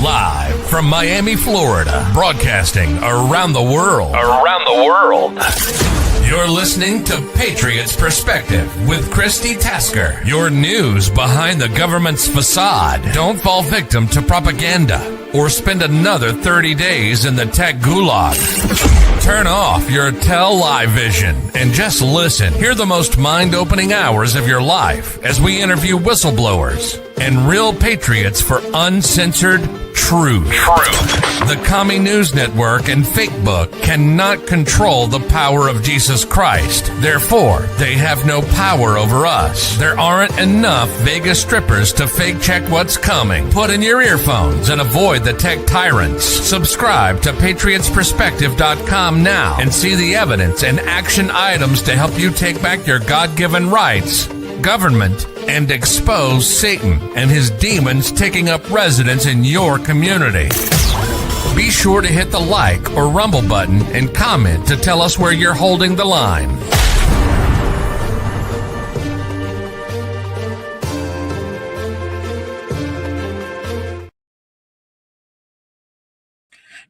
Live from Miami, Florida, broadcasting around the world. You're listening to Patriots Perspective with Christi Tasker. Your news behind the government's facade. Don't fall victim to propaganda or spend another 30 days in the tech gulag. Turn off your tell-lie vision and just listen. Hear the most mind-opening hours of your life as we interview whistleblowers and real patriots for uncensored truth. The Commie News Network and Fake Book cannot control the power of Jesus Christ. Therefore, they have no power over us. There aren't enough Vegas strippers to fake check what's coming. Put in your earphones and avoid the tech tyrants. Subscribe to patriotsperspective.com now and see the evidence and action items to help you take back your God-given rights, government, and expose Satan and his demons taking up residence in your community. Be sure to hit the like or rumble button and comment to tell us where you're holding the line.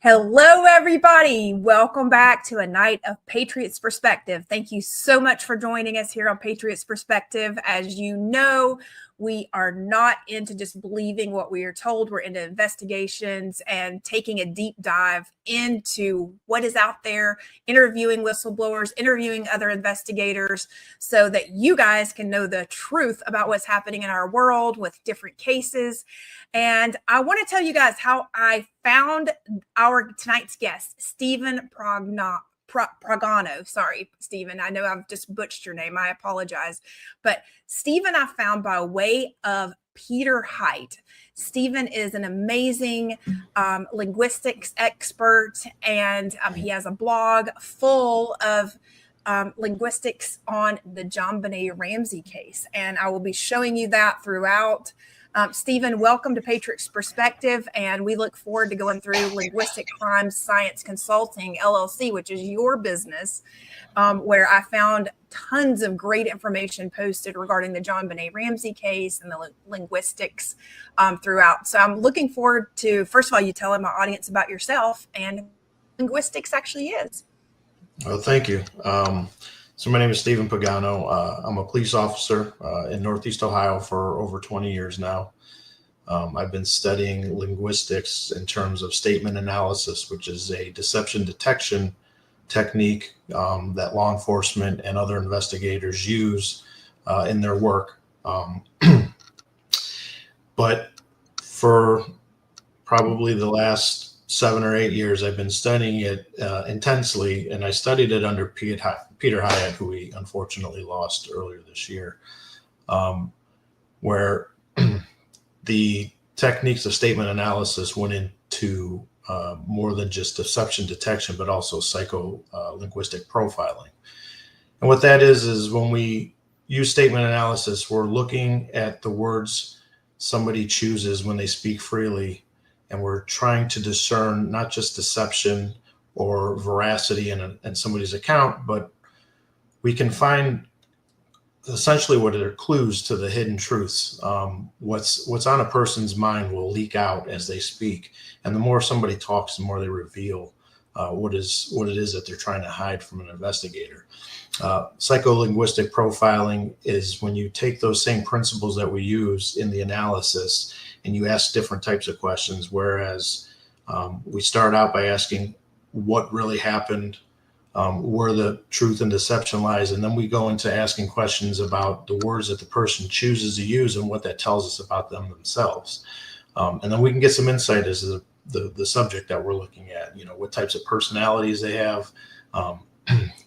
Hello, everybody. Welcome back to a night of Patriots Perspective. Thank you so much for joining us here on Patriots Perspective. As you know, we are not into just believing what we are told. We're into investigations and taking a deep dive into what is out there, interviewing whistleblowers, interviewing other investigators so that you guys can know the truth about what's happening in our world with different cases. And I want to tell you guys how I found our tonight's guest, Steven Pagano. Sorry, Steven. I know I've just butchered your name. I apologize. But Steven I found by way of Peter Hyatt. Steven is an amazing linguistics expert, and he has a blog full of linguistics on the JonBenét Ramsey case. And I will be showing you that throughout. Steven, welcome to Patriots Perspective, and we look forward to going through Linguistic Crime Scene Consulting, LLC, which is your business, where I found tons of great information posted regarding the JonBenét Ramsey case and the linguistics throughout. So I'm looking forward to, first of all, you telling my audience about yourself and linguistics actually is. Well, thank you. So my name is Steven Pagano. I'm a police officer in Northeast Ohio for over 20 years now. I've been studying linguistics in terms of statement analysis, which is a deception detection technique that law enforcement and other investigators use in their work. But for probably the last 7 or 8 years, I've been studying it intensely, and I studied it under Peter Hyatt, who we unfortunately lost earlier this year, where the techniques of statement analysis went into more than just deception detection, but also psycholinguistic profiling. And what that is when we use statement analysis, we're looking at the words somebody chooses when they speak freely, and we're trying to discern not just deception or veracity in somebody's account, but we can find essentially what are clues to the hidden truths. What's on a person's mind will leak out as they speak, and the more somebody talks, the more they reveal what it is that they're trying to hide from an investigator. Psycholinguistic profiling is when you take those same principles that we use in the analysis and you ask different types of questions, whereas we start out by asking what really happened, where the truth and deception lies, and then we go into asking questions about the words that the person chooses to use and what that tells us about them themselves. And then we can get some insight as to the subject that we're looking at, what types of personalities they have,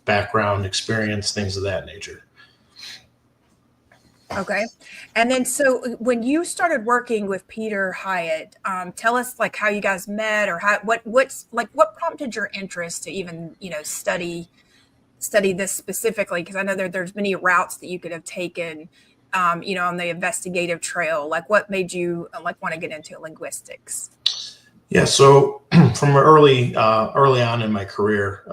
background, experience, things of that nature. Okay. And then, so when you started working with Peter Hyatt, tell us like how you guys met, or what prompted your interest to even, study this specifically? Because I know there's many routes that you could have taken, on the investigative trail. Like, what made you want to get into linguistics? Yeah. So from early on in my career,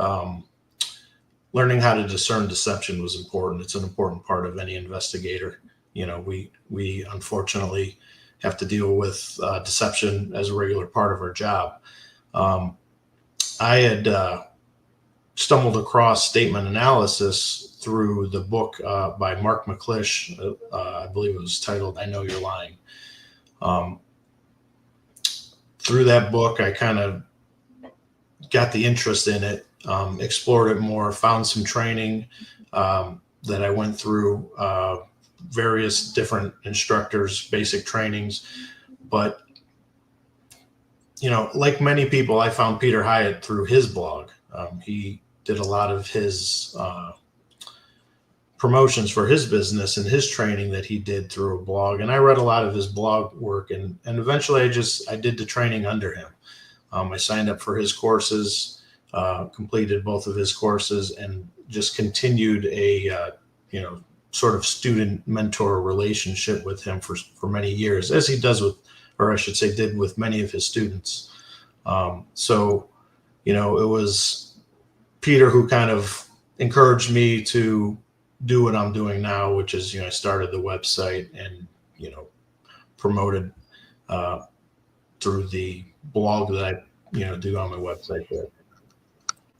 learning how to discern deception was important. It's an important part of any investigator. We unfortunately have to deal with deception as a regular part of our job. I had stumbled across statement analysis through the book by Mark McClish. I believe it was titled "I Know You're Lying." Through that book, I kind of got the interest in it, explored it more, found some training that I went through, various different instructors, basic trainings. But, like many people, I found Peter Hyatt through his blog. He did a lot of his promotions for his business and his training that he did through a blog. And I read a lot of his blog work, and eventually I did the training under him. I signed up for his courses, completed both of his courses, and just continued a, sort of student mentor relationship with him for many years, as he does with, or I should say, did with many of his students. So, it was Peter who kind of encouraged me to do what I'm doing now, which is, I started the website and, promoted through the blog that I, do on my website there.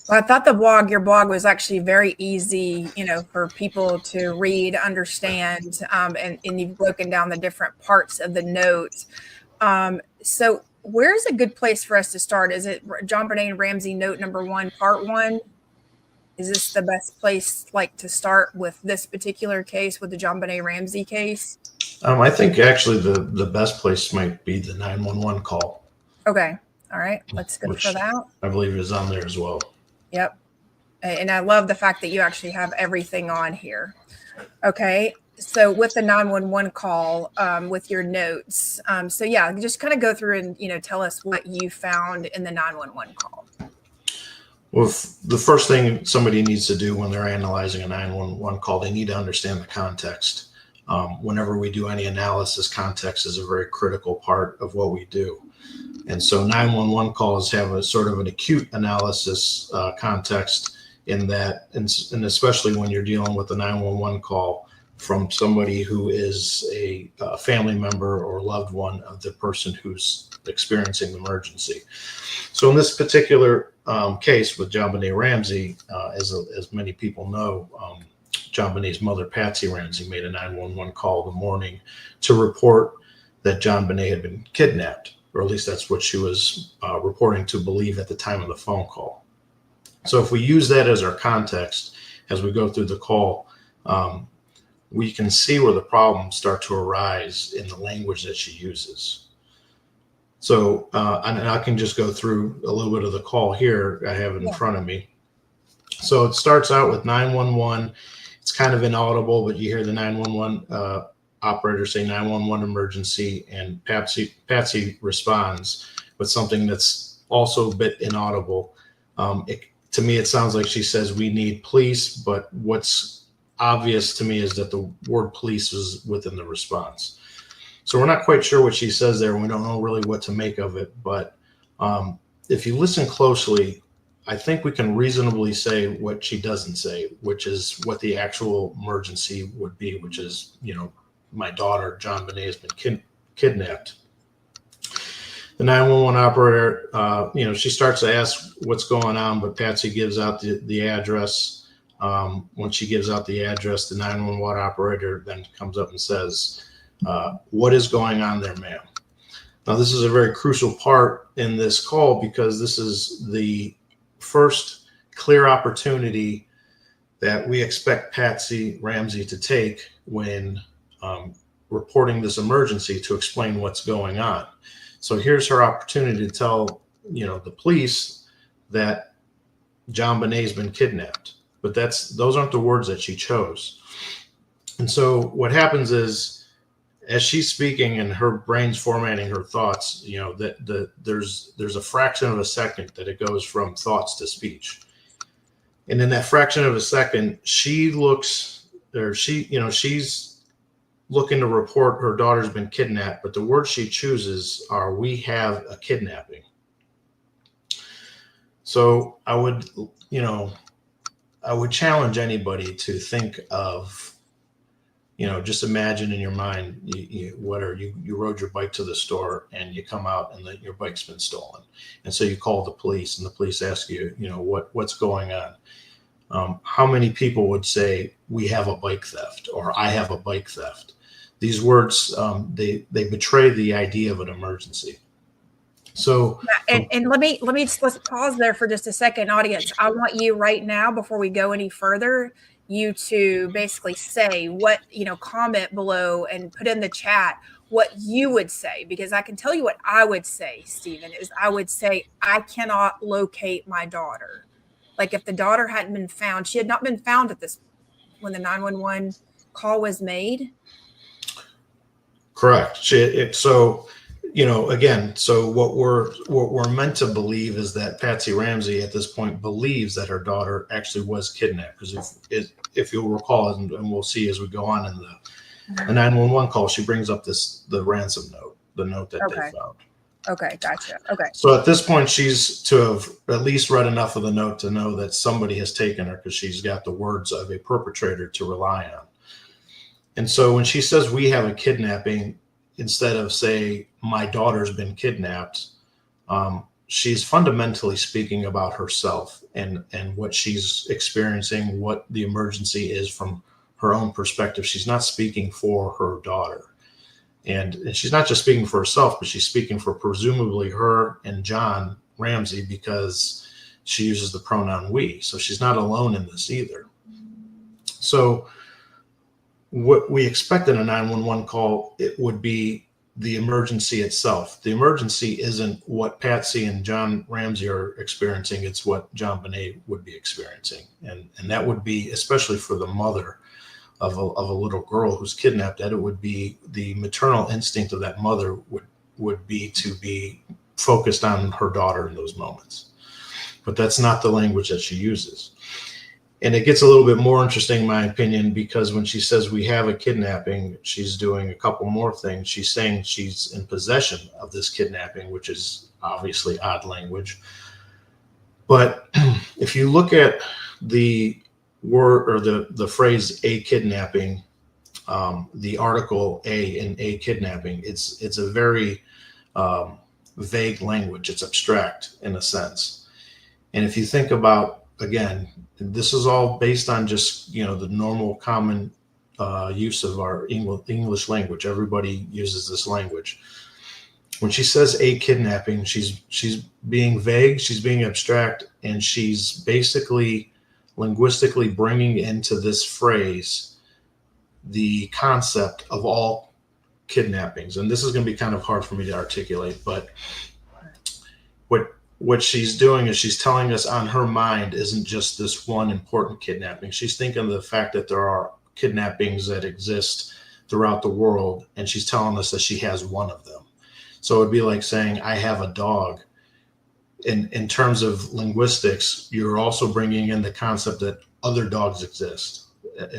Well, I thought your blog was actually very easy, for people to read, understand, and you've broken down the different parts of the notes. So where's a good place for us to start? Is it JonBenét Ramsey note number 1, part 1? Is this the best place to start with this particular case, with the JonBenét Ramsey case? I think actually the best place might be the 911 call. Okay. All right. Let's go for that. I believe is on there as well. Yep. And I love the fact that you actually have everything on here. Okay. So with the 911 call, with your notes. So yeah, just kind of go through and, tell us what you found in the 911 call. Well, the first thing somebody needs to do when they're analyzing a 911 call, they need to understand the context. Whenever we do any analysis, context is a very critical part of what we do. And so 911 calls have a sort of an acute analysis context in that, and especially when you're dealing with a 911 call from somebody who is a family member or loved one of the person who's experiencing the emergency. So in this particular case with JonBenét Ramsey, as many people know, JonBenét's mother, Patsy Ramsey, made a 911 call the morning to report that JonBenét had been kidnapped, or at least that's what she was reporting to believe at the time of the phone call. So if we use that as our context as we go through the call, we can see where the problems start to arise in the language that she uses. So, and I can just go through a little bit of the call here. I have it in front of me. So it starts out with 911. It's kind of inaudible, but you hear the 911 operator say 911 emergency, and Patsy responds with something that's also a bit inaudible. To me, it sounds like she says, "We need police," but what's obvious to me is that the word police was within the response. So we're not quite sure what she says there, and we don't know really what to make of it. But if you listen closely, I think we can reasonably say what she doesn't say, which is what the actual emergency would be, which is, my daughter, JonBenét, has been kidnapped. The 911 operator, she starts to ask what's going on, but Patsy gives out the address. When she gives out the address, the 911 operator then comes up and says, "What is going on there, ma'am?" Now, this is a very crucial part in this call because this is the first clear opportunity that we expect Patsy Ramsey to take when reporting this emergency to explain what's going on. So here's her opportunity to tell, the police that JonBenét has been kidnapped. But those aren't the words that she chose. And so what happens is, as she's speaking and her brain's formatting her thoughts, there's a fraction of a second that it goes from thoughts to speech. And in that fraction of a second, she's looking to report her daughter's been kidnapped, but the words she chooses are, "We have a kidnapping." So I would challenge anybody to think of just imagine in your mind, you rode your bike to the store and you come out and your bike's been stolen. And so you call the police and the police ask you, what's going on? How many people would say we have a bike theft or I have a bike theft? These words, they betray the idea of an emergency. So, and let's pause there for just a second, audience. I want you right now, before we go any further, you to basically say what, comment below and put in the chat what you would say, because I can tell you what I would say, Steven, is I would say, I cannot locate my daughter. Like if the daughter hadn't been found, she had not been found when the 911 call was made. Correct. Again, so what we're meant to believe is that Patsy Ramsey at this point believes that her daughter actually was kidnapped. Because if you'll recall, and we'll see as we go on in the 911 call, she brings up the ransom note, the note that they found. Okay, gotcha. Okay. So at this point, she's to have at least read enough of the note to know that somebody has taken her, because she's got the words of a perpetrator to rely on. And so when she says we have a kidnapping, instead of say my daughter's been kidnapped, she's fundamentally speaking about herself and what she's experiencing, what the emergency is from her own perspective. She's not speaking for her daughter. And she's not just speaking for herself, but she's speaking for presumably her and John Ramsey, because she uses the pronoun we. So she's not alone in this either. So what we expect in a 911 call, it would be the emergency itself. The emergency isn't what Patsy and John Ramsey are experiencing. It's what JonBenét would be experiencing. And that would be, especially for the mother of a little girl who's kidnapped, that it would be the maternal instinct of that mother would be to be focused on her daughter in those moments. But that's not the language that she uses. And it gets a little bit more interesting, in my opinion, because when she says we have a kidnapping, she's doing a couple more things. She's saying she's in possession of this kidnapping, which is obviously odd language. But if you look at the word or the phrase a kidnapping, the article a in a kidnapping, it's a very vague language. It's abstract in a sense. And if you think about, again, this is all based on just, the normal common use of our English language. Everybody uses this language. When she says a kidnapping, she's being vague, she's being abstract, and she's basically linguistically bringing into this phrase the concept of all kidnappings. And this is going to be kind of hard for me to articulate, but what she's doing is she's telling us on her mind isn't just this one important kidnapping. She's thinking of the fact that there are kidnappings that exist throughout the world, and she's telling us that she has one of them. So it'd be like saying, I have a dog. In terms of linguistics, you're also bringing in the concept that other dogs exist.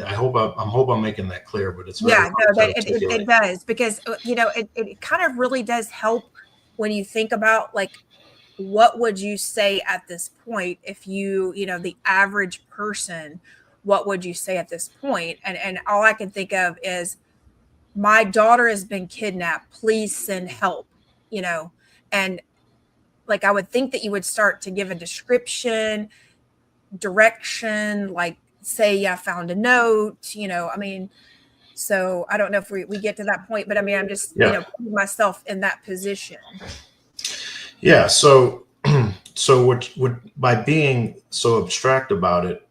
I hope I'm making that clear, but it's it does, because it kind of really does help when you think about, like, what would you say at this point if the average person, what would you say at this point? And all I can think of is, my daughter has been kidnapped, please send help, and like, I would think that you would start to give a description, direction, like say, I found a note, so I don't know if we get to that point, but I mean, I'm just, putting myself in that position. Yeah. So what by being so abstract about it,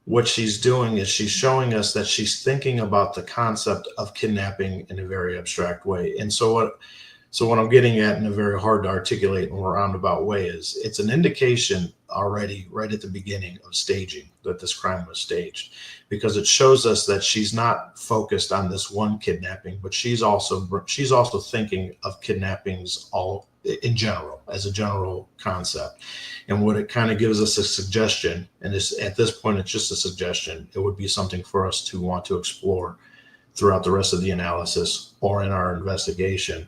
what she's doing is she's showing us that she's thinking about the concept of kidnapping in a very abstract way. And so what I'm getting at in a very hard to articulate and roundabout way is, it's an indication already right at the beginning of staging that this crime was staged, because it shows us that she's not focused on this one kidnapping, but she's also thinking of kidnappings all in general, as a general concept. And what it kind of gives us a suggestion, and at this point it's just a suggestion, it would be something for us to want to explore throughout the rest of the analysis or in our investigation.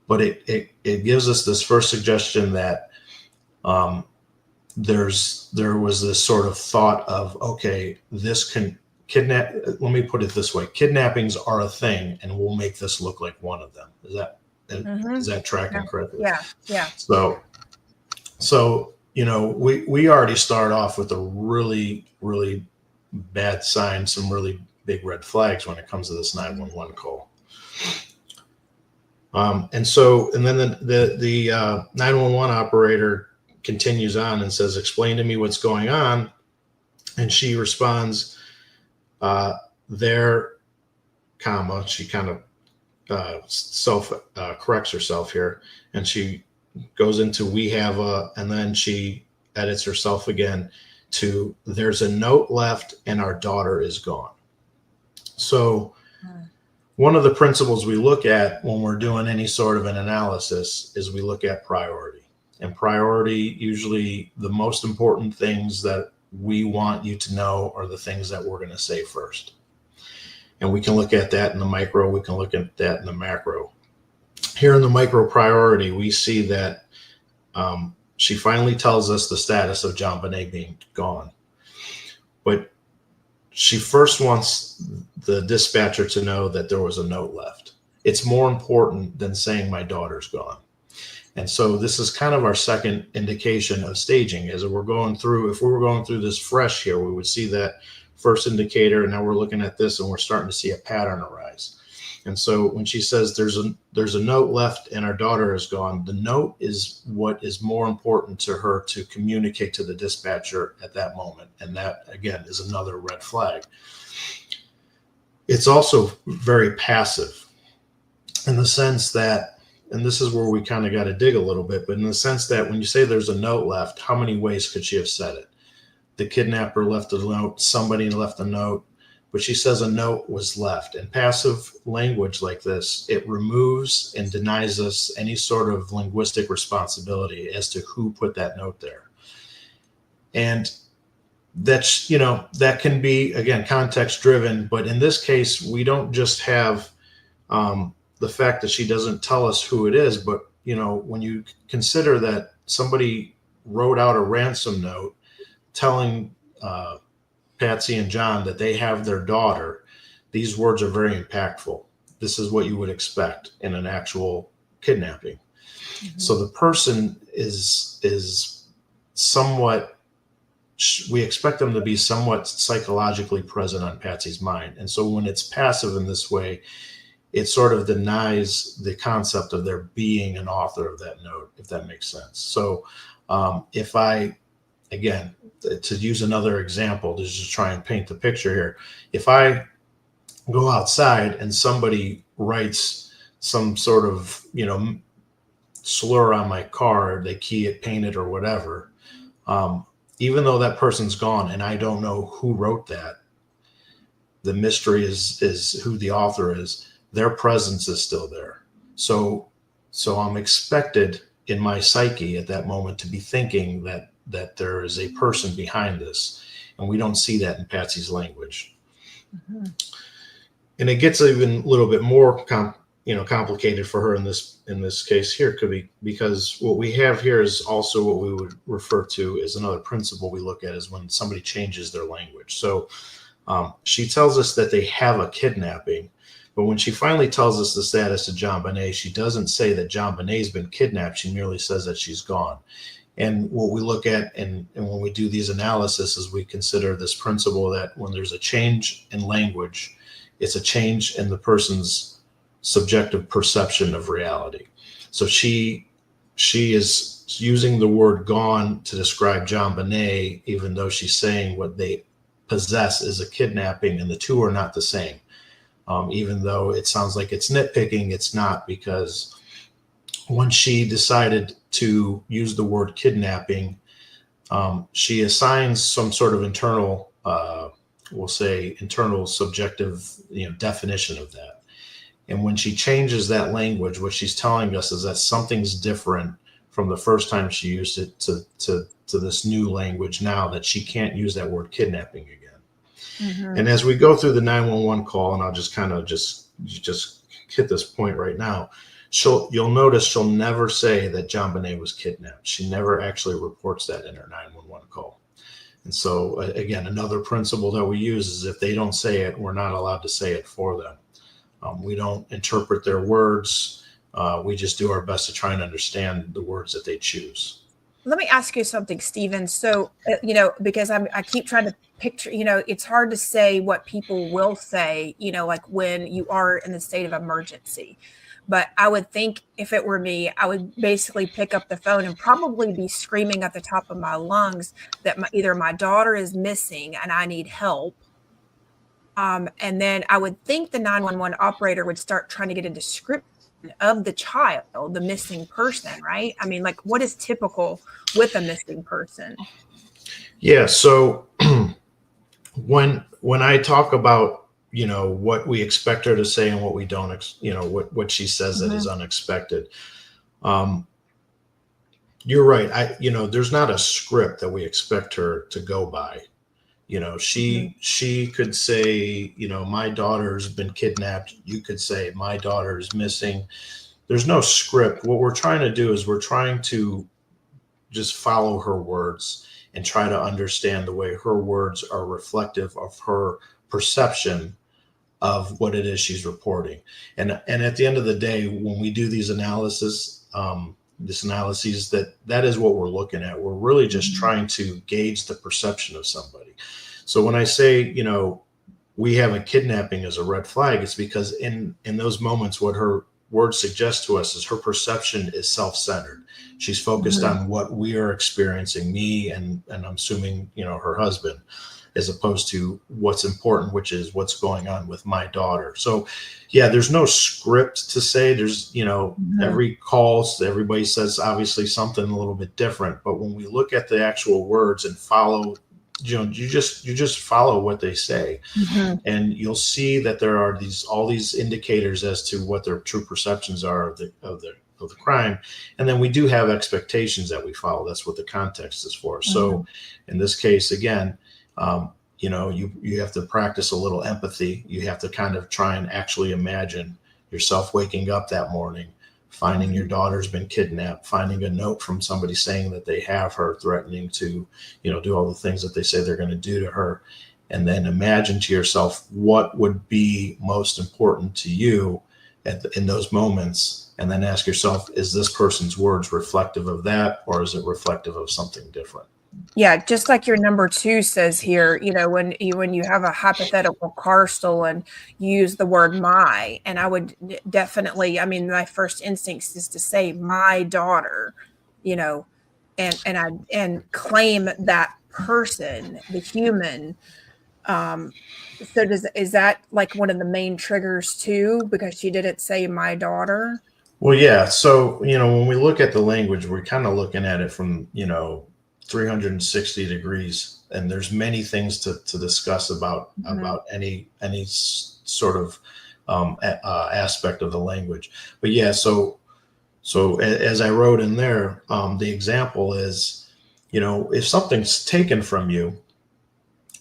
But it gives us this first suggestion that there was this sort of thought of, okay, this let me put it this way. Kidnappings are a thing, and we'll make this look like one of them. Is that tracking correctly? Yeah. So, we already start off with a really, really bad sign, some really big red flags when it comes to this 911 call. And then the 911 operator continues on and says, "Explain to me what's going on." And she responds, she kind of corrects herself here. And she goes into "we have a," and then she edits herself again to "there's a note left and our daughter is gone." So one of the principles we look at when we're doing any sort of an analysis is we look at priority. And priority, usually the most important things that we want you to know are the things that we're going to say first. And we can look at that in the micro, we can look at that in the macro. Here in the micro priority, we see that she finally tells us the status of JonBenét being gone. But she first wants the dispatcher to know that there was a note left. It's more important than saying my daughter's gone. And so this is kind of our second indication of staging. As we're going through, if we were going through this fresh here, we would see that first indicator, and now we're looking at this and we're starting to see a pattern arise. And so when she says there's a note left and our daughter is gone, the note is what is more important to her to communicate to the dispatcher at that moment. And that, again, is another red flag. It's also very passive in the sense that, and this is where we kind of got to dig a little bit, but in the sense that when you say there's a note left, how many ways could she have said it? The kidnapper left a note, somebody left a note, but she says a note was left. And passive language like this, it removes and denies us any sort of linguistic responsibility as to who put that note there. And that's, that can be, again, context driven, but in this case, we don't just have the fact that she doesn't tell us who it is, but when you consider that somebody wrote out a ransom note telling Patsy and John that they have their daughter, these words are very impactful. This is what you would expect in an actual kidnapping. Mm-hmm. So the person is somewhat, we expect them to be somewhat psychologically present on Patsy's mind. And so when it's passive in this way, it sort of denies the concept of there being an author of that note, if that makes sense. So if I, again, to use another example, to just try and paint the picture here, if I go outside and somebody writes some sort of, slur on my car, they key it, paint it, or whatever, even though that person's gone and I don't know who wrote that, the mystery is who the author is. Their presence is still there. So I'm expected in my psyche at that moment to be thinking that there is a person behind this. And we don't see that in Patsy's language. Mm-hmm. And it gets even a little bit more complicated for her in this case here, could be because what we have here is also what we would refer to as another principle we look at is when somebody changes their language. So she tells us that they have a kidnapping, but when she finally tells us the status of JonBenét, she doesn't say that JonBenét's been kidnapped. She merely says that she's gone. And what we look at and when we do these analysis is we consider this principle that when there's a change in language, it's a change in the person's subjective perception of reality. So she is using the word gone to describe JonBenét, even though she's saying what they possess is a kidnapping, and the two are not the same. Even though it sounds like it's nitpicking, it's not, because when she decided to use the word kidnapping, she assigns some sort of internal, we'll say internal subjective, definition of that. And when she changes that language, what she's telling us is that something's different from the first time she used it to this new language now, that she can't use that word kidnapping again. Mm-hmm. And as we go through the 911 call, and I'll just kind of just hit this point right now, you'll notice she'll never say that JonBenét was kidnapped. She never actually reports that in her 911 call. And so again, another principle that we use is if they don't say it, we're not allowed to say it for them. We don't interpret their words. We just do our best to try and understand the words that they choose. Let me ask you something, Steven. So, because I keep trying to picture, it's hard to say what people will say, like when you are in the state of emergency. But I would think if it were me, I would basically pick up the phone and probably be screaming at the top of my lungs that either my daughter is missing and I need help. And then I would think the 911 operator would start trying to get a description of the child, the missing person, right? I mean, like, what is typical with a missing person? Yeah. So when I talk about, what we expect her to say and what we don't, what she says that is unexpected. You're right. There's not a script that we expect her to go by. She could say, my daughter's been kidnapped. You could say my daughter is missing. There's no script. What we're trying to do is we're trying to just follow her words and try to understand the way her words are reflective of her perception of what it is she's reporting. And at the end of the day, when we do these analyses, that is what we're looking at. We're really just trying to gauge the perception of somebody. So when I say, we have a kidnapping as a red flag, it's because in those moments, what her words suggest to us is her perception is self-centered. She's focused on what we are experiencing, me and I'm assuming, her husband, as opposed to what's important, which is what's going on with my daughter. So yeah, there's no script to say. There's, every call, everybody says obviously something a little bit different, but when we look at the actual words and follow, you just follow what they say, and you'll see that there are all these indicators as to what their true perceptions are of the crime. And then we do have expectations that we follow. That's what the context is for. So in this case, again, you have to practice a little empathy. You have to kind of try and actually imagine yourself waking up that morning, finding your daughter's been kidnapped, finding a note from somebody saying that they have her, threatening to, do all the things that they say they're going to do to her. And then imagine to yourself what would be most important to you in those moments. And then ask yourself, is this person's words reflective of that, or is it reflective of something different? Yeah, just like your number 2 says here, when you have a hypothetical car stolen, you use the word my, and I would definitely, my first instinct is to say my daughter, and claim that person, the human. So is that like one of the main triggers too, because she didn't say my daughter? Well, yeah. So, when we look at the language, we're kind of looking at it from, 360 degrees, and there's many things to discuss about any sort of aspect of the language. But yeah, so as I wrote in there, the example is, if something's taken from you,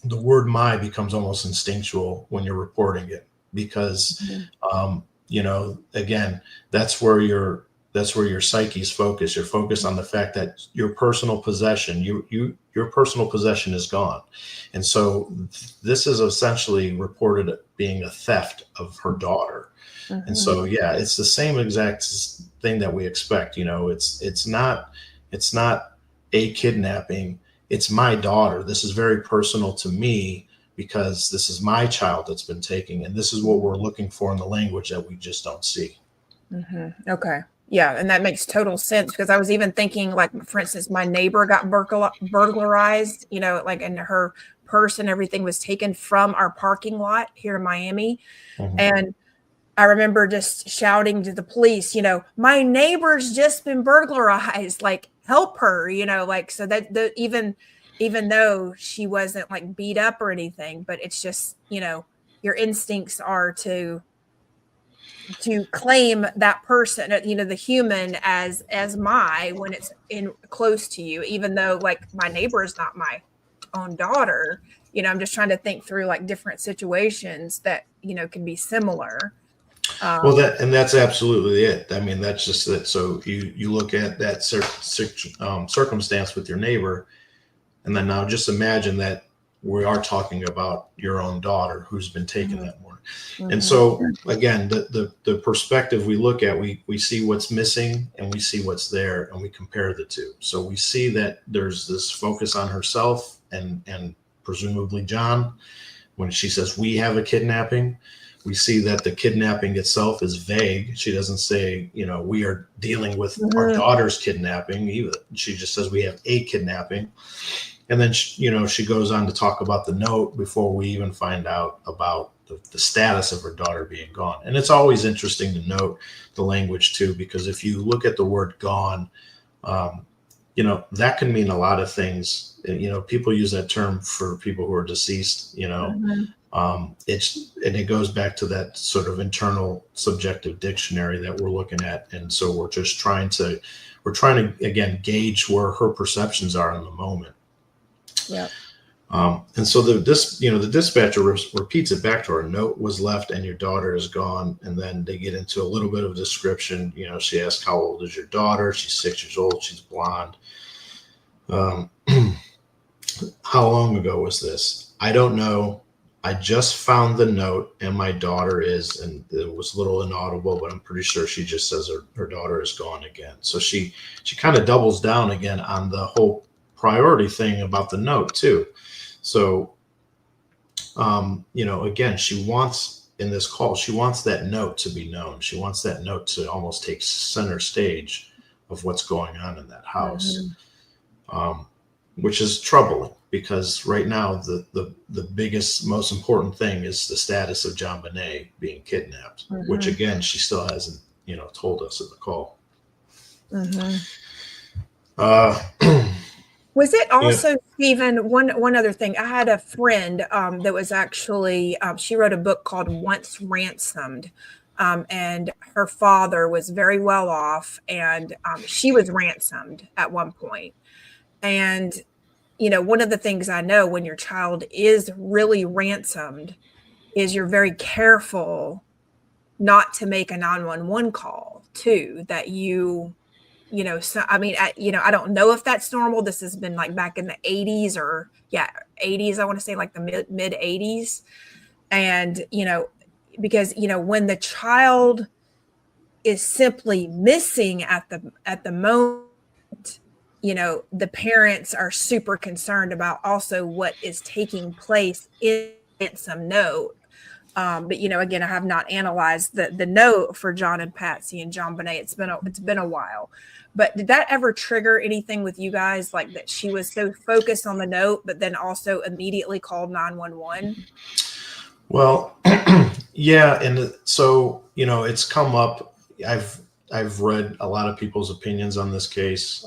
the word my becomes almost instinctual when you're reporting it, because again, that's where your psyche's focused. You're focused on the fact that your personal possession, your personal possession is gone. And so this is essentially reported being a theft of her daughter. And so, yeah, it's the same exact thing that we expect. It's not a kidnapping. It's my daughter. This is very personal to me because this is my child that's been taken. And this is what we're looking for in the language that we just don't see. Okay. Yeah. And that makes total sense, because I was even thinking, like, for instance, my neighbor got burglarized, like, and her purse and everything was taken from our parking lot here in Miami. And I remember just shouting to the police, my neighbor's just been burglarized, like, help her, like, so that even though she wasn't like beat up or anything, but it's just, your instincts are to claim that person, the human as when it's in close to you, even though like my neighbor is not my own daughter. I'm just trying to think through like different situations that, can be similar. Well, that's absolutely it. That's just it. So you look at that circumstance with your neighbor, And then now just imagine that we are talking about your own daughter who's been taken that morning. And so again, the perspective we look at, we see what's missing and we see what's there, and we compare the two. So we see that there's this focus on herself and presumably John. When she says we have a kidnapping, we see that the kidnapping itself is vague. She doesn't say, we are dealing with our daughter's kidnapping either. She just says we have a kidnapping. And then, she goes on to talk about the note before we even find out about the status of her daughter being gone. And it's always interesting to note the language too, because if you look at the word gone, that can mean a lot of things. People use that term for people who are deceased, and it goes back to that sort of internal subjective dictionary that we're looking at. And so we're trying to again gauge where her perceptions are in the moment. Yeah. And so the dispatcher repeats it back to her. A note was left and your daughter is gone. And then they get into a little bit of description. She asks, how old is your daughter? She's 6 years old. She's blonde. How long ago was this? I don't know. I just found the note and my daughter is, and it was a little inaudible, but I'm pretty sure she just says her daughter is gone again. So she kind of doubles down again on the whole priority thing about the note too. So, again, she wants in this call, she wants that note to be known. She wants that note to almost take center stage of what's going on in that house, which is troubling because right now the biggest, most important thing is the status of JonBenét being kidnapped, which again, she still hasn't, told us in the call. Was it also, Steven, one other thing? I had a friend that was actually, she wrote a book called Once Ransomed, and her father was very well off, and she was ransomed at one point. And, one of the things I know when your child is really ransomed is you're very careful not to make a 911 call too, that so, I don't know if that's normal. This has been like back in the 80s 80s. I want to say like the mid 80s. And, because, when the child is simply missing at the moment, the parents are super concerned about also what is taking place in some note. But again, I have not analyzed the note for John and Patsy and JonBenét. It's been a while. But did that ever trigger anything with you guys, like that she was so focused on the note, but then also immediately called 911? Well, yeah, and so it's come up. I've read a lot of people's opinions on this case,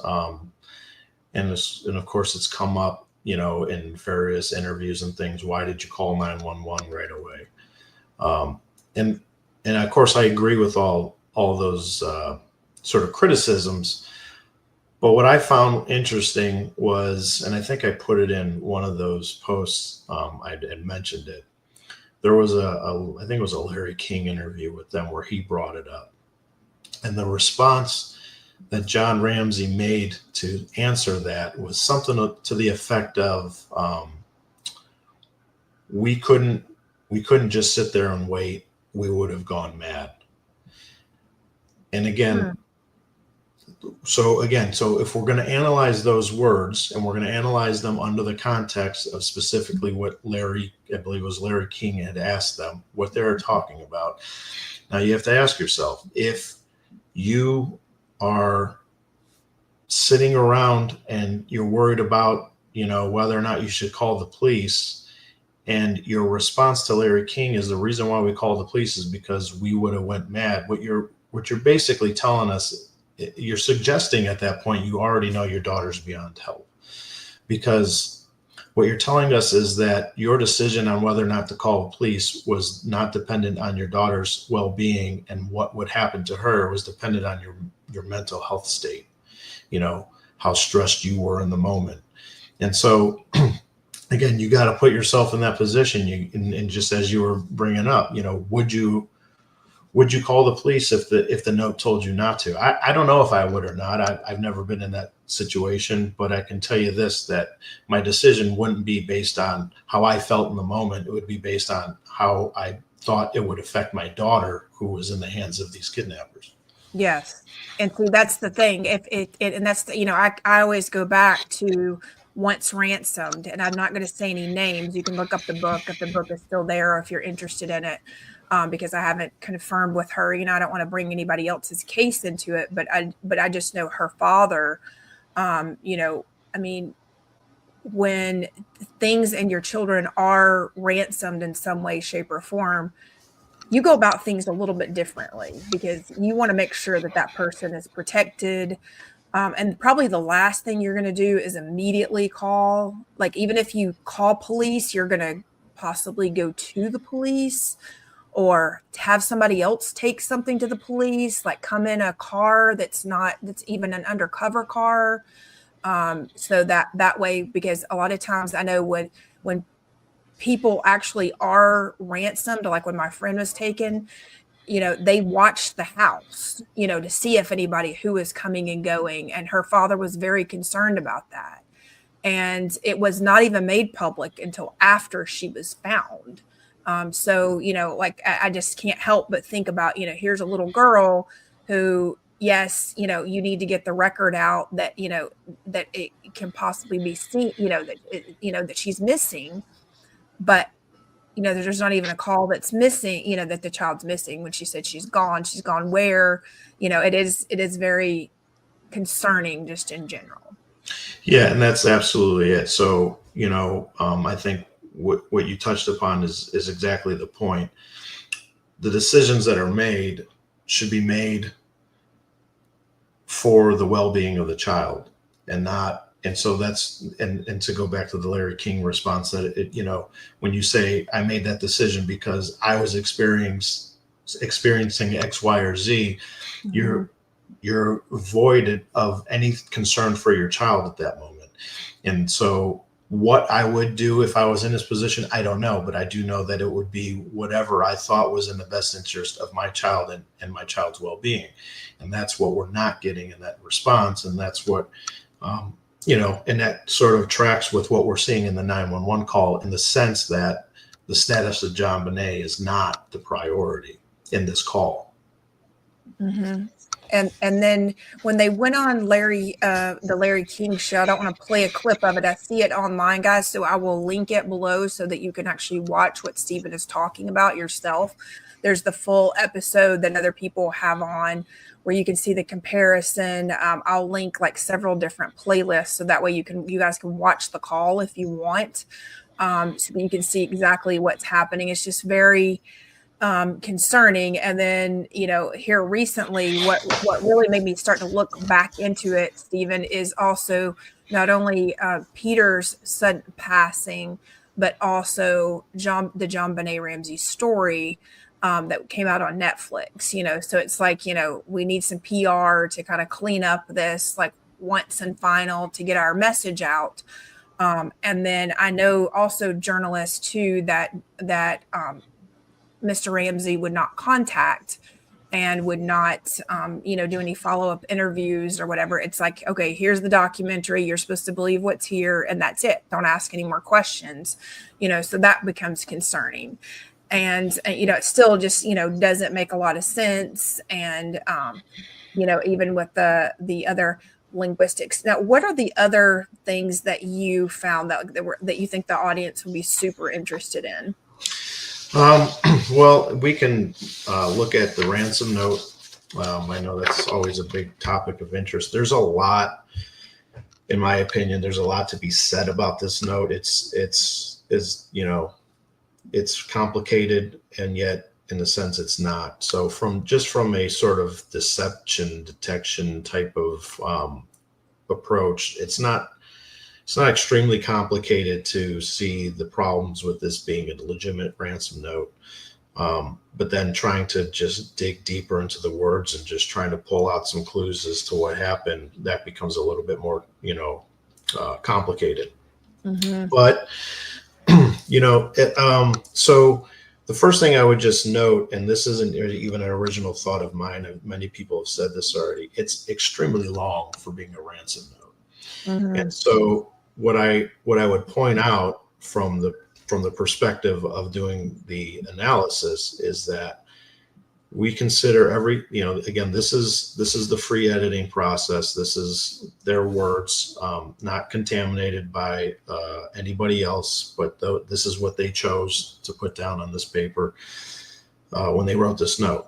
and of course it's come up, in various interviews and things. Why did you call 911 right away? And of course I agree with all those sort of criticisms. But what I found interesting was, and I think I put it in one of those posts, I had mentioned it. There was I think it was a Larry King interview with them where he brought it up. And the response that John Ramsey made to answer that was something to the effect of, we couldn't just sit there and wait. We would have gone mad. And again, so if we're going to analyze those words and we're going to analyze them under the context of specifically what I believe it was Larry King had asked them, what they're talking about. Now you have to ask yourself, if you are sitting around and you're worried about, whether or not you should call the police, and your response to Larry King is the reason why we called the police is because we would have went mad. What you're basically telling us, you're suggesting at that point, you already know your daughter's beyond help, because what you're telling us is that your decision on whether or not to call the police was not dependent on your daughter's well-being, and what would happen to her was dependent on your mental health state, how stressed you were in the moment. And so again, you got to put yourself in that position. And just as you were bringing up, would you would you call the police if the note told you not to? I don't know if I would or not. I've never been in that situation, but I can tell you this, that my decision wouldn't be based on how I felt in the moment. It would be based on how I thought it would affect my daughter, who was in the hands of these kidnappers. Yes. And so that's the thing. And that's, I always go back to Once Ransomed, and I'm not going to say any names. You can look up the book if the book is still there, or if you're interested in it, because I haven't confirmed with her. I don't want to bring anybody else's case into it, but I just know her father, when things and your children are ransomed in some way, shape, or form, you go about things a little bit differently because you want to make sure that that person is protected. And probably the last thing you're going to do is immediately call. Like, even if you call police, you're going to possibly go to the police or have somebody else take something to the police, like come in a car that's even an undercover car. So that way, because a lot of times I know when people actually are ransomed, like when my friend was taken, they watched the house, to see if anybody who was coming and going. And her father was very concerned about that. And it was not even made public until after she was found. So, I just can't help but think about, here's a little girl who, yes, you need to get the record out that, that it can possibly be seen, that she's missing. But, there's not even a call that's missing, that the child's missing. When she said she's gone where, it is very concerning just in general. Yeah, and that's absolutely it. So, I think what you touched upon is exactly the point. The decisions that are made should be made for the well-being of the child and so that's, and to go back to the Larry King response, that when you say I made that decision because I was experiencing X, Y, or Z, mm-hmm. you're void of any concern for your child at that moment. And so what I would do if I was in this position, I don't know, but I do know that it would be whatever I thought was in the best interest of my child and my child's well-being. And that's what we're not getting in that response. And that's what, and that sort of tracks with what we're seeing in the 911 call, in the sense that the status of JonBenét is not the priority in this call. Mm-hmm. And then when they went on the Larry King show, I don't want to play a clip of it. I see it online, guys, so I will link it below so that you can actually watch what Steven is talking about yourself. There's the full episode that other people have on where you can see the comparison. I'll link like several different playlists so that way you guys can watch the call if you want, so that you can see exactly what's happening. It's just very concerning. And then, here recently, what really made me start to look back into it, Steven, is also not only Peter's sudden passing, but also the JonBenét Ramsey story that came out on Netflix. So it's like, we need some PR to kind of clean up this, like, once and final, to get our message out. And then I know also journalists too that Mr. Ramsey would not contact and would not, do any follow-up interviews or whatever. It's like, okay, here's the documentary. You're supposed to believe what's here, and that's it. Don't ask any more questions, so that becomes concerning. And, it still just, doesn't make a lot of sense. And, even with the other linguistics. Now, what are the other things that you found that you think the audience would be super interested in? Well, we can look at the ransom note. I know that's always a big topic of interest. There's a lot, in my opinion, there's a lot to be said about this note. It's complicated, and yet in a sense it's not. So from a sort of deception detection type of approach, it's not extremely complicated to see the problems with this being a legitimate ransom note. But then trying to just dig deeper into the words and just trying to pull out some clues as to what happened, that becomes a little bit more, complicated. Mm-hmm. But, so the The first thing I would just note, and this isn't even an original thought of mine, and many people have said this already, it's extremely long for being a ransom note. And so what I would point out from the perspective of doing the analysis is that we consider every, again, this is the free editing process. This is their words, not contaminated by anybody else, but this is what they chose to put down on this paper when they wrote this note.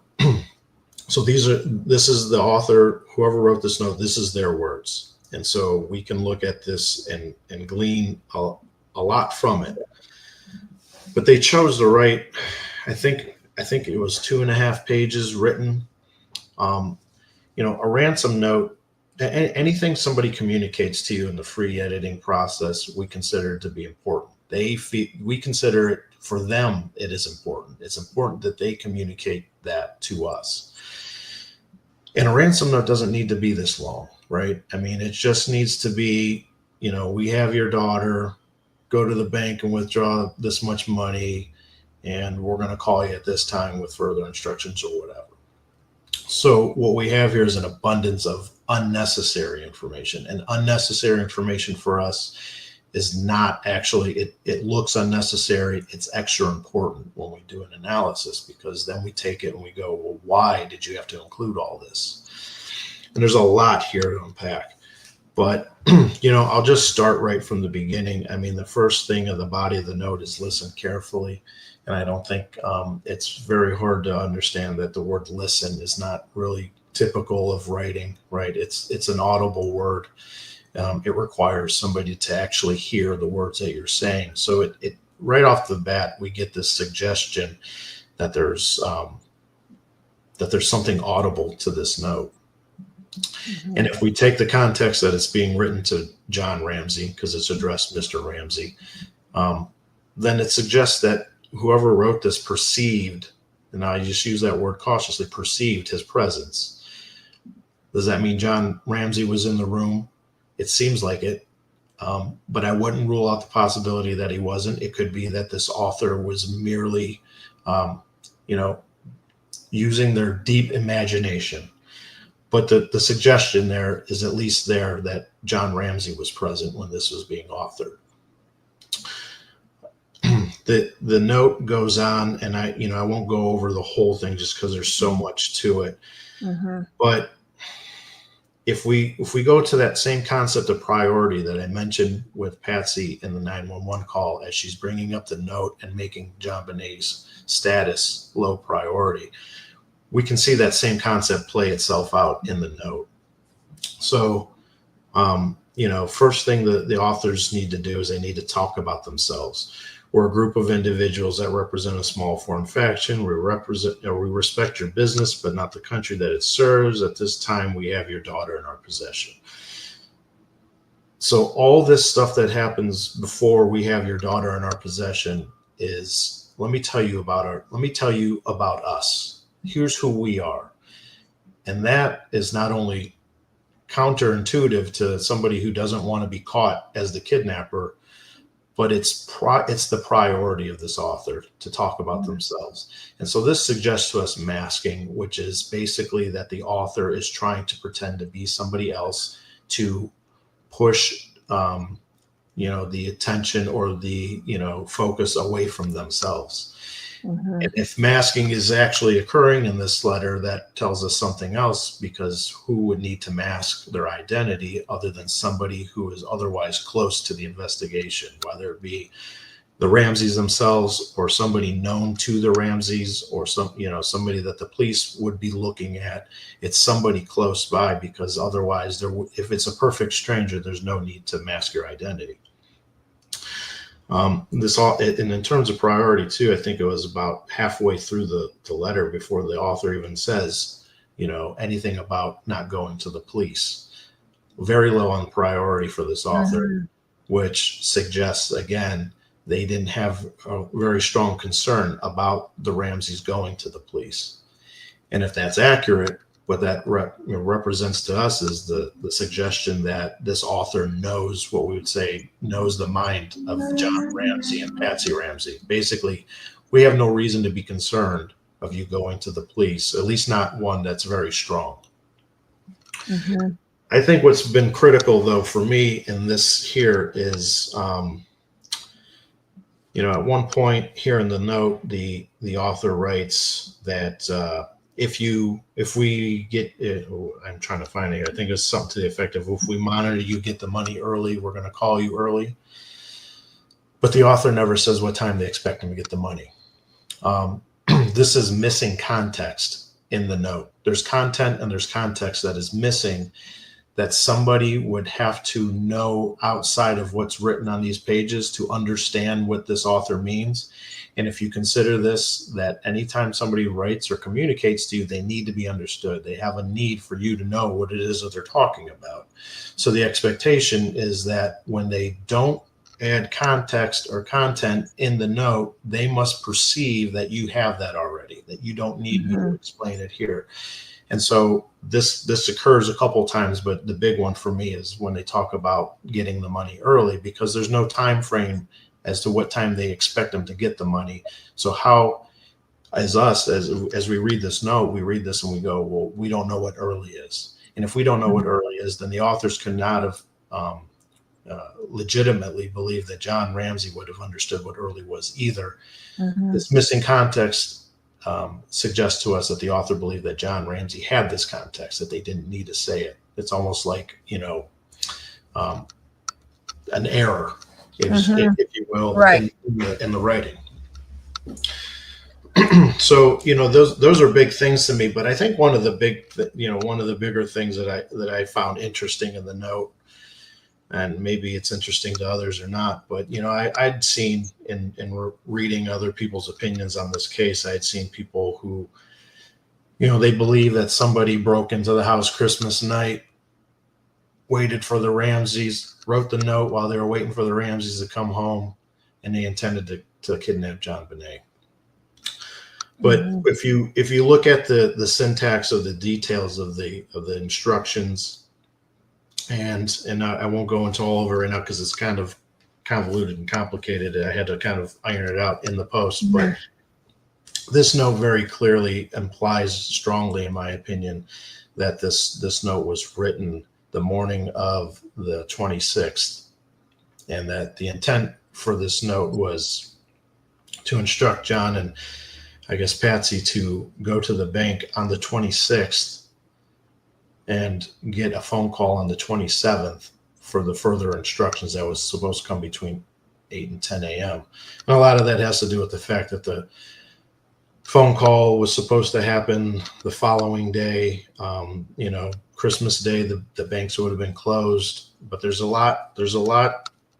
So this is the author, whoever wrote this note, this is their words. And so we can look at this and glean a lot from it. But they chose to write, I think it was 2.5 pages written. A ransom note, anything somebody communicates to you in the free editing process, we consider to be important. We consider it, for them, it is important. It's important that they communicate that to us. And a ransom note doesn't need to be this long, right? I mean, it just needs to be, we have your daughter, go to the bank and withdraw this much money, and we're going to call you at this time with further instructions or whatever. So what we have here is an abundance of unnecessary information. And unnecessary information for us is not actually, it looks unnecessary. It's extra important when we do an analysis, because then we take it and we go, well, why did you have to include all this? And there's a lot here to unpack. But, I'll just start right from the beginning. I mean, the first thing of the body of the note is listen carefully. And I don't think it's very hard to understand that the word listen is not really typical of writing, right? It's an audible word. It requires somebody to actually hear the words that you're saying. So it right off the bat, we get this suggestion that there's something audible to this note. Mm-hmm. And if we take the context that it's being written to John Ramsey, because it's addressed Mr. Ramsey, then it suggests that whoever wrote this perceived, and I just use that word cautiously, perceived his presence. Does that mean John Ramsey was in the room? It seems like it, but I wouldn't rule out the possibility that he wasn't. It could be that this author was merely, using their deep imagination. But the suggestion there is at least there that John Ramsey was present when this was being authored. The note goes on, and I won't go over the whole thing just because there's so much to it. Mm-hmm. But if we go to that same concept of priority that I mentioned with Patsy in the 911 call, as she's bringing up the note and making JonBenét's status low priority, we can see that same concept play itself out in the note. So, first thing the authors need to do is they need to talk about themselves. We're a group of individuals that represent a small foreign faction. We respect your business, but not the country that it serves. At this time, we have your daughter in our possession. So all this stuff that happens before we have your daughter in our possession is, let me tell you about us. Here's who we are. And that is not only counterintuitive to somebody who doesn't want to be caught as the kidnapper, but it's the priority of this author to talk about themselves. And so this suggests to us masking, which is basically that the author is trying to pretend to be somebody else to push, the attention or the, focus away from themselves. Mm-hmm. And if masking is actually occurring in this letter, that tells us something else, because who would need to mask their identity other than somebody who is otherwise close to the investigation, whether it be the Ramseys themselves or somebody known to the Ramseys or somebody that the police would be looking at. It's somebody close by, because otherwise if it's a perfect stranger, there's no need to mask your identity. And in terms of priority too, I think it was about halfway through the letter before the author even says, anything about not going to the police. Very low on priority for this author, which suggests, again, they didn't have a very strong concern about the Ramseys going to the police. And if that's accurate, what that represents to us is the suggestion that this author knows what we would say knows the mind of John Ramsey and Patsy Ramsey. Basically, we have no reason to be concerned of you going to the police, at least not one that's very strong. Mm-hmm. I think what's been critical, though, for me in this here is, at one point here in the note, the author writes that if we get, I'm trying to find it here, I think it's something to the effect of, if we monitor you get the money early, we're going to call you early. But the author never says what time they expect them to get the money. This is missing context in the note. There's content and there's context that is missing, that somebody would have to know outside of what's written on these pages to understand what this author means. And if you consider this, that anytime somebody writes or communicates to you, they need to be understood. They have a need for you to know what it is that they're talking about. So the expectation is that when they don't add context or content in the note, they must perceive that you have that already, that you don't need me to explain it here. And so this occurs a couple of times, but the big one for me is when they talk about getting the money early, because there's no time frame as to what time they expect them to get the money. So how, as we read this note, we read this and we go, well, we don't know what early is. And if we don't know what early is, then the authors could not have legitimately believed that John Ramsey would have understood what early was either. This missing context suggests to us that the author believed that John Ramsey had this context, that they didn't need to say it. It's almost like, an error, if you will, right, in the writing. So, those are big things to me. But I think one of the bigger things that I found interesting in the note, and maybe it's interesting to others or not, but I'd seen in reading other people's opinions on this case, I'd seen people who, they believe that somebody broke into the house Christmas night, waited for the Ramseys, wrote the note while they were waiting for the Ramseys to come home, and they intended to kidnap JonBenét. But if you look at the syntax of the details of the instructions, and I won't go into all of it right now because it's kind of convoluted and complicated. I had to kind of iron it out in the post, but this note very clearly implies strongly, in my opinion, that this note was written the morning of the 26th, and that the intent for this note was to instruct John and I guess Patsy to go to the bank on the 26th and get a phone call on the 27th for the further instructions that was supposed to come between 8 and 10 a.m. And a lot of that has to do with the fact that the phone call was supposed to happen the following day. Christmas Day, the banks would have been closed, but there's a lot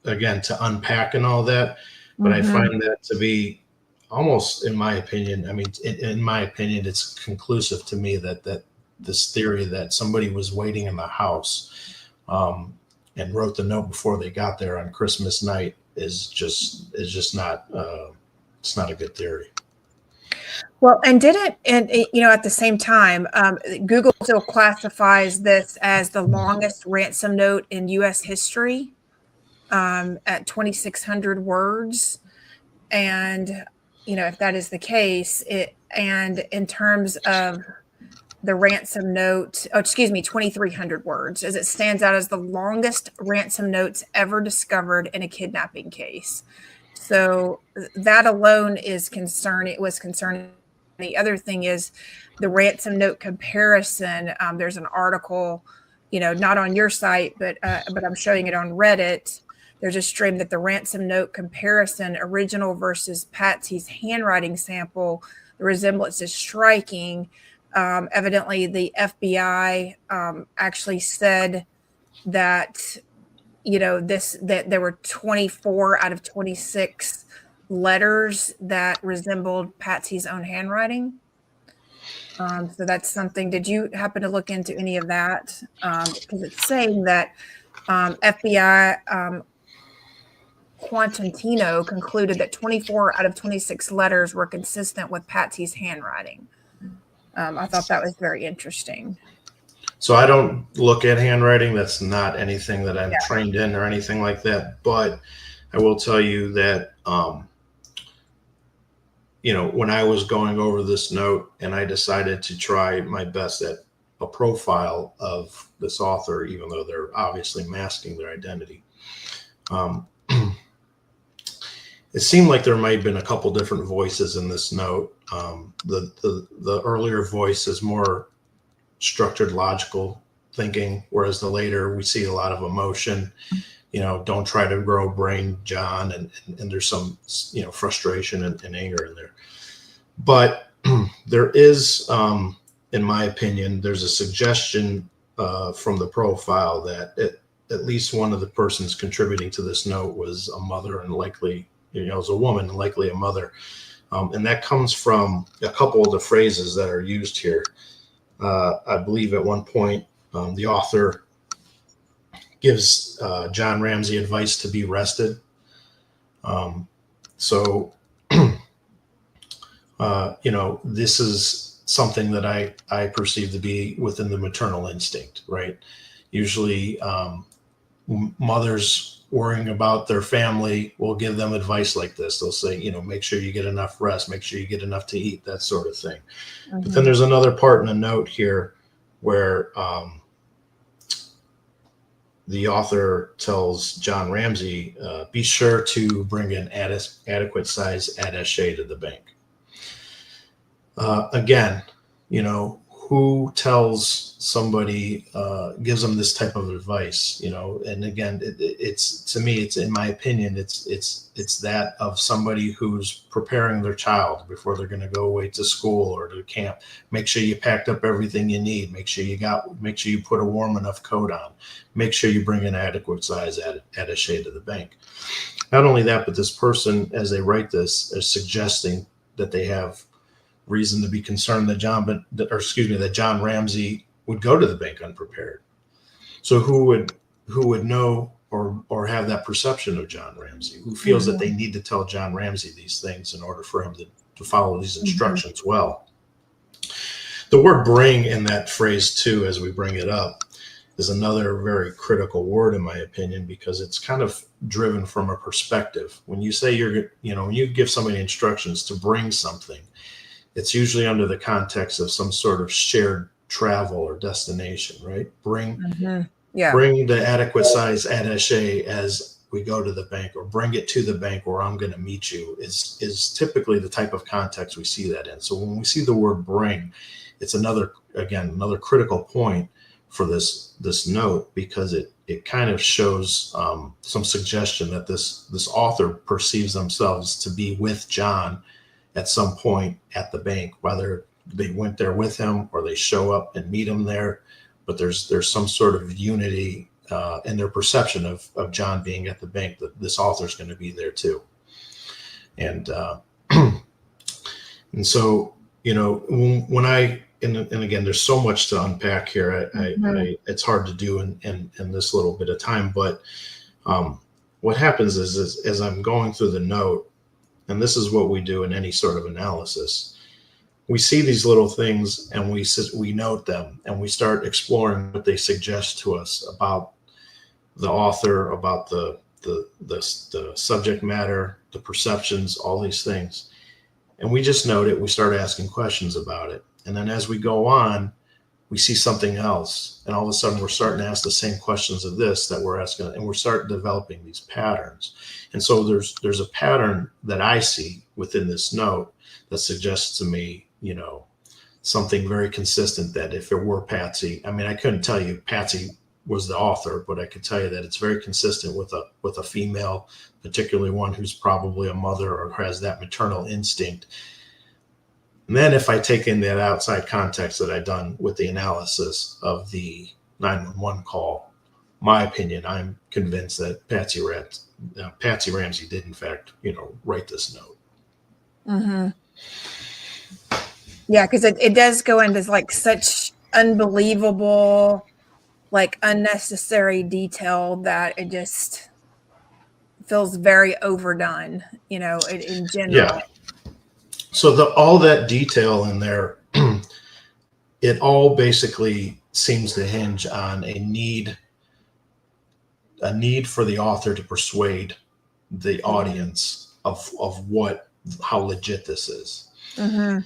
again to unpack and all that. But I find that to be almost, in my opinion, it's conclusive to me that this theory that somebody was waiting in the house and wrote the note before they got there on Christmas night is just not it's not a good theory. Well, and at the same time, Google still classifies this as the longest ransom note in U.S. history at 2,600 words. And, if that is the case, and in terms of the ransom note, 2,300 words, as it stands out as the longest ransom notes ever discovered in a kidnapping case. So that alone is concerning. It was concerning. The other thing is the ransom note comparison. There's an article, not on your site, but I'm showing it on Reddit. There's a stream that the ransom note comparison, original versus Patsy's handwriting sample, the resemblance is striking. Evidently, the FBI actually said that that there were 24 out of 26 letters that resembled Patsy's own handwriting. So that's something. Did you happen to look into any of that? Because it's saying that FBI Quantantino concluded that 24 out of 26 letters were consistent with Patsy's handwriting. I thought that was very interesting. So I don't look at handwriting. That's not anything that I'm trained in or anything like that. But I will tell you that when I was going over this note and I decided to try my best at a profile of this author, even though they're obviously masking their identity, it seemed like there might have been a couple different voices in this note. The earlier voice is more structured, logical thinking, whereas the later we see a lot of emotion. Don't try to grow brain, John, and there's some frustration and anger in there. But there is, in my opinion, there's a suggestion from the profile that at least one of the persons contributing to this note was a mother, and likely was a woman, and likely a mother. And that comes from a couple of the phrases that are used here. I believe at one point the author gives John Ramsey advice to be arrested. This is something that I perceive to be within the maternal instinct, right? Usually mothers worrying about their family will give them advice like this. They'll say, make sure you get enough rest, make sure you get enough to eat, that sort of thing. Mm-hmm. But then there's another part in the note here where the author tells John Ramsey, be sure to bring an adequate size attaché to the bank. Again, who tells somebody, gives them this type of advice, and again, it's to me, it's in my opinion, it's that of somebody who's preparing their child before they're going to go away to school or to camp. Make sure you packed up everything you need. Make sure you put a warm enough coat on. Make sure you bring an adequate size attaché to the bank. Not only that, but this person, as they write this, is suggesting that they have reason to be concerned that John Ramsey would go to the bank unprepared. So who would know or have that perception of John Ramsey? Who feels that they need to tell John Ramsey these things in order for him to follow these instructions well? The word bring in that phrase too, as we bring it up, is another very critical word in my opinion, because it's kind of driven from a perspective. When you say when you give somebody instructions to bring something, it's usually under the context of some sort of shared travel or destination, right? Bring the adequate size attaché as we go to the bank, or bring it to the bank where I'm going to meet you is typically the type of context we see that in. So when we see the word bring, it's another critical point for this note, because it kind of shows some suggestion that this author perceives themselves to be with John at some point at the bank, whether they went there with him or they show up and meet him there. But there's some sort of unity in their perception of John being at the bank, that this author's going to be there too. And and so, when and again, there's so much to unpack here. It's hard to do in this little bit of time. But what happens is as I'm going through the note, and this is what we do in any sort of analysis, we see these little things and we note them and we start exploring what they suggest to us about the author, about the subject matter, the perceptions, all these things. And we just note it. We start asking questions about it. And then as we go on, we see something else. And all of a sudden we're starting to ask the same questions of this that we're asking, and we're starting developing these patterns. And so there's a pattern that I see within this note that suggests to me, something very consistent, that if it were Patsy, I couldn't tell you Patsy was the author, but I could tell you that it's very consistent with a female, particularly one who's probably a mother or has that maternal instinct. And then if I take in that outside context that I've done with the analysis of the 911 call, my opinion, I'm convinced that Patsy Ramsey did in fact, write this note. Mm-hmm. Yeah, because it does go into such unbelievable, unnecessary detail that it just feels very overdone, in general. Yeah. So all that detail in there, it all basically seems to hinge on a need for the author to persuade the audience of what how legit this is. Mm-hmm.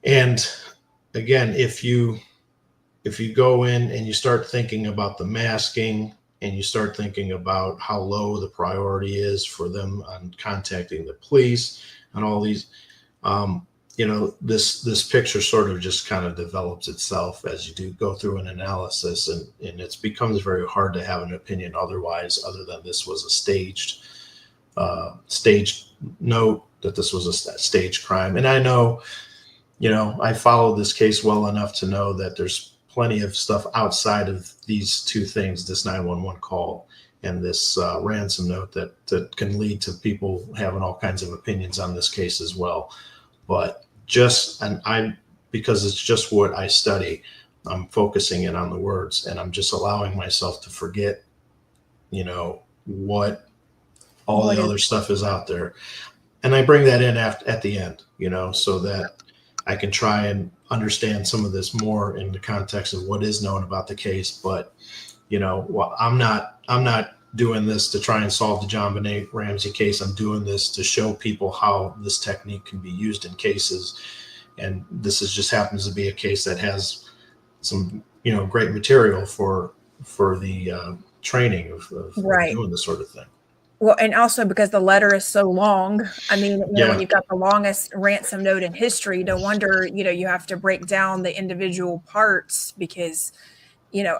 And again, if you go in and you start thinking about the masking, and you start thinking about how low the priority is for them on contacting the police and all these, this picture sort of just kind of develops itself as you do go through an analysis, and it becomes very hard to have an opinion otherwise, other than this was a staged note, that this was a staged crime. And I know, I followed this case well enough to know that there's plenty of stuff outside of these two things, this 911 call and this ransom note, that can lead to people having all kinds of opinions on this case as well. But because it's just what I study, I'm focusing in on the words, and I'm just allowing myself to forget, what all the other stuff is out there. And I bring that in at the end, so that I can try and understand some of this more in the context of what is known about the case. But, I'm not doing this to try and solve the JonBenét Ramsey case. I'm doing this to show people how this technique can be used in cases. And this just happens to be a case that has some, great material for the training of doing this sort of thing. Well, and also because the letter is so long. I mean, when you've got the longest ransom note in history, no wonder, you have to break down the individual parts, because,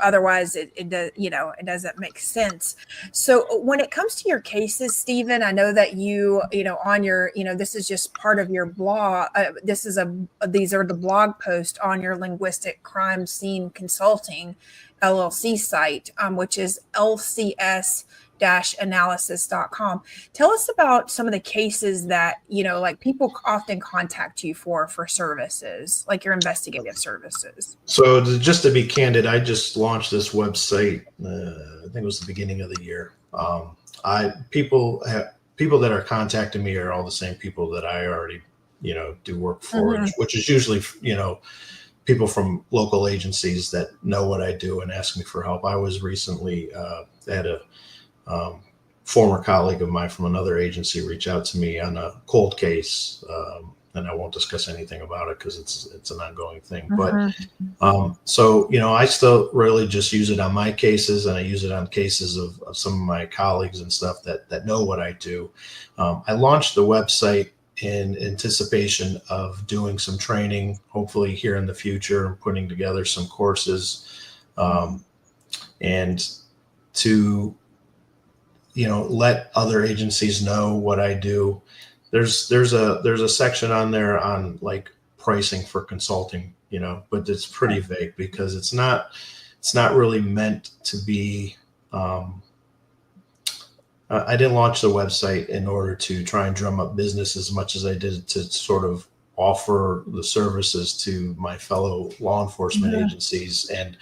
otherwise it does, it doesn't make sense. So when it comes to your cases, Steven, I know that you, on your, this is just part of your blog. These are the blog posts on your Linguistic Crime Scene Consulting LLC site, which is LCS-analysis.com. Tell us about some of the cases that, like people often contact you for services, like your investigative services. So just to be candid, I just launched this website, I think it was the beginning of the year. People that are contacting me are all the same people that I already, do work for, which is usually, people from local agencies that know what I do and ask me for help. I was recently at a former colleague of mine from another agency reach out to me on a cold case, and I won't discuss anything about it because it's an ongoing thing. But so I still really just use it on my cases, and I use it on cases of some of my colleagues and stuff that know what I do. I launched the website in anticipation of doing some training, hopefully here in the future, putting together some courses, and to let other agencies know what I do. There's a section on there on like pricing for consulting, but it's pretty vague because it's not really meant to be. I didn't launch the website in order to try and drum up business as much as I did to sort of offer the services to my fellow law enforcement agencies, and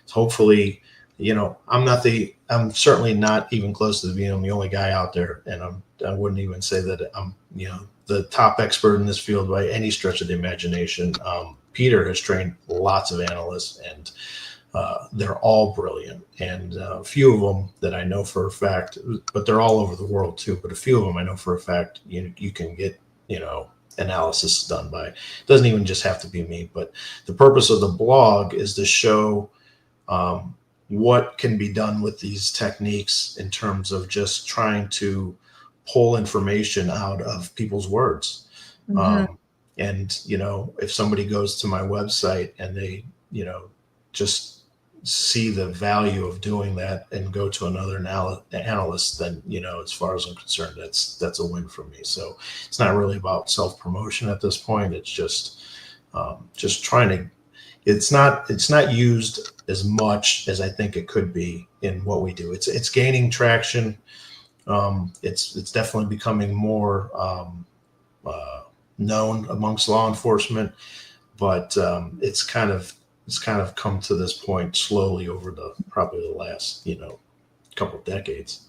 hopefully, I'm certainly not even close to being the only guy out there, and I wouldn't even say that I'm, the top expert in this field by any stretch of the imagination. Peter has trained lots of analysts, and they're all brilliant. And a few of them that I know for a fact, but they're all over the world too. But a few of them I know for a fact, you can get, analysis done by. It doesn't even just have to be me. But the purpose of the blog is to show what can be done with these techniques in terms of just trying to pull information out of people's words. And, if somebody goes to my website and they, just see the value of doing that and go to another analyst, then, as far as I'm concerned, that's a win for me. So it's not really about self-promotion at this point. It's just trying to, it's not used as much as I think it could be in what we do. It's gaining traction. It's definitely becoming more known amongst law enforcement, but it's kind of come to this point slowly over probably the last couple of decades.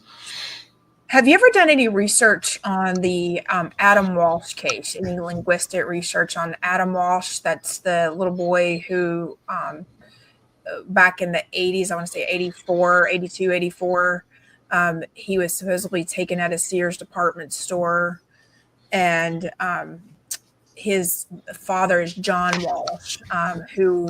Have you ever done any research on the Adam Walsh case? Any linguistic research on Adam Walsh? That's the little boy who back in the 80s, I want to say 84, 82, 84, he was supposedly taken at a Sears department store and his father is John Walsh, who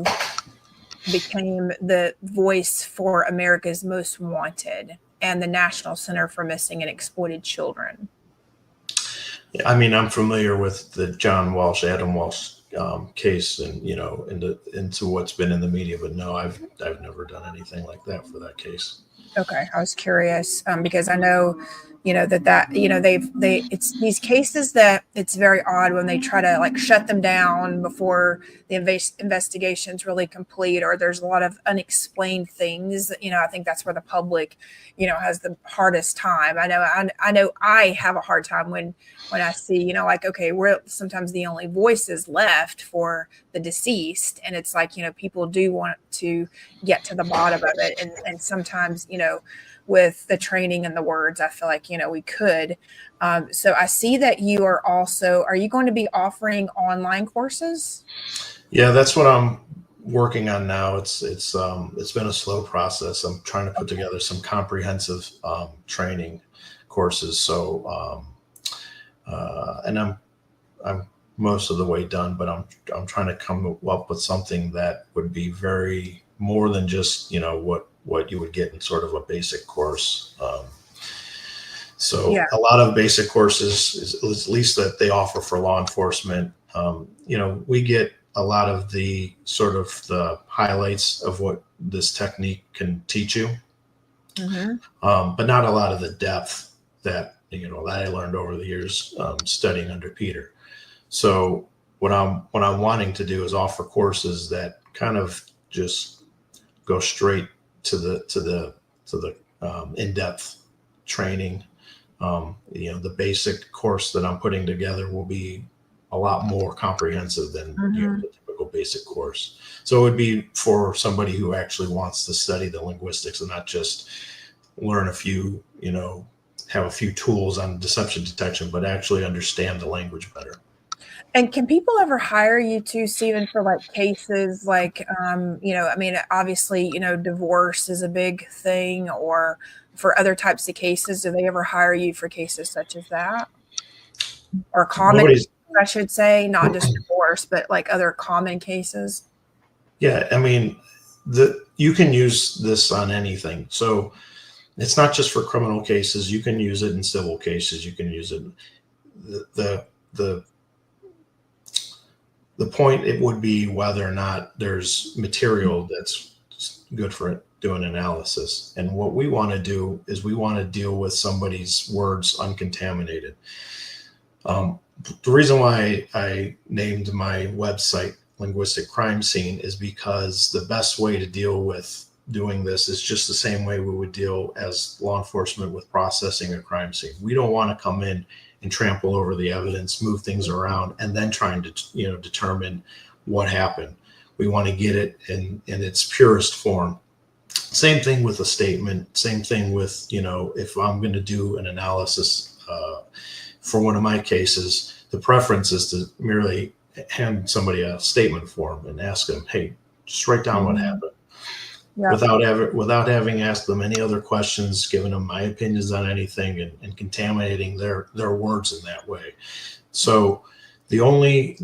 became the voice for America's Most Wanted and the National Center for Missing and Exploited Children. I mean, I'm familiar with the Adam Walsh case, and into what's been in the media, but no, I've never done anything like that for that case. Okay, I was curious because I know, it's these cases that it's very odd when they try to like shut them down before the investigation's really complete, or there's a lot of unexplained things. I think that's where the public, has the hardest time. I know I have a hard time when I see, okay, we're sometimes the only voices left for the deceased, and it's like, people do want to get to the bottom of it, and sometimes, with the training and the words, I feel like, we could. So I see that are you going to be offering online courses? Yeah, that's what I'm working on now. It's been a slow process. I'm trying to put together some comprehensive training courses. So, and I'm most of the way done, but I'm trying to come up with something that would be very more than just, what you would get in sort of a basic course. So a lot of basic courses is at least that they offer for law enforcement. We get a lot of the sort of the highlights of what this technique can teach you, but not a lot of the depth that I learned over the years studying under Peter. So what I'm wanting to do is offer courses that kind of just go straight to the in-depth training. The basic course that I'm putting together will be a lot more comprehensive than the typical basic course. So it would be for somebody who actually wants to study the linguistics and not just learn a few, have a few tools on deception detection, but actually understand the language better. And can people ever hire you too, Steven, for like cases like, obviously, divorce is a big thing, or for other types of cases? Do they ever hire you for cases such as that? Or common, I should say, not just divorce, but like other common cases? Yeah, I mean, you can use this on anything. So it's not just for criminal cases. You can use it in civil cases. You can use it. The point it would be whether or not there's material that's good for it, doing analysis. And what we want to do is we want to deal with somebody's words uncontaminated. The reason why I named my website Linguistic Crime Scene is because the best way to deal with doing this is just the same way we would deal as law enforcement with processing a crime scene. We don't want to come in and trample over the evidence, move things around, and then trying to determine what happened. We want to get it in its purest form. Same thing with a statement. Same thing with, if I'm going to do an analysis for one of my cases, the preference is to merely hand somebody a statement form and ask them, hey, just write down what happened. Yeah. Without having asked them any other questions, giving them my opinions on anything, and contaminating their words in that way. So the only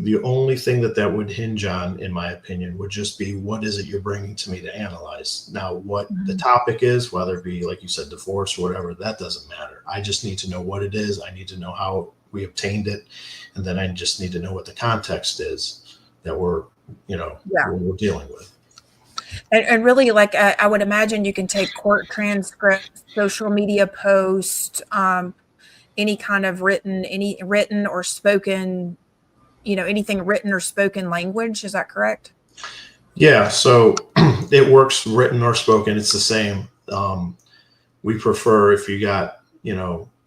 thing that would hinge on, in my opinion, would just be what is it you're bringing to me to analyze. Now, what the topic is, whether it be, like you said, divorce or whatever, that doesn't matter. I just need to know what it is. I need to know how we obtained it, and then I just need to know what the context is that we're dealing with. And really, like, I would imagine you can take court transcripts, social media posts, any kind of written or spoken, anything written or spoken language. Is that correct? Yeah. So it works written or spoken. It's the same. We prefer if you got,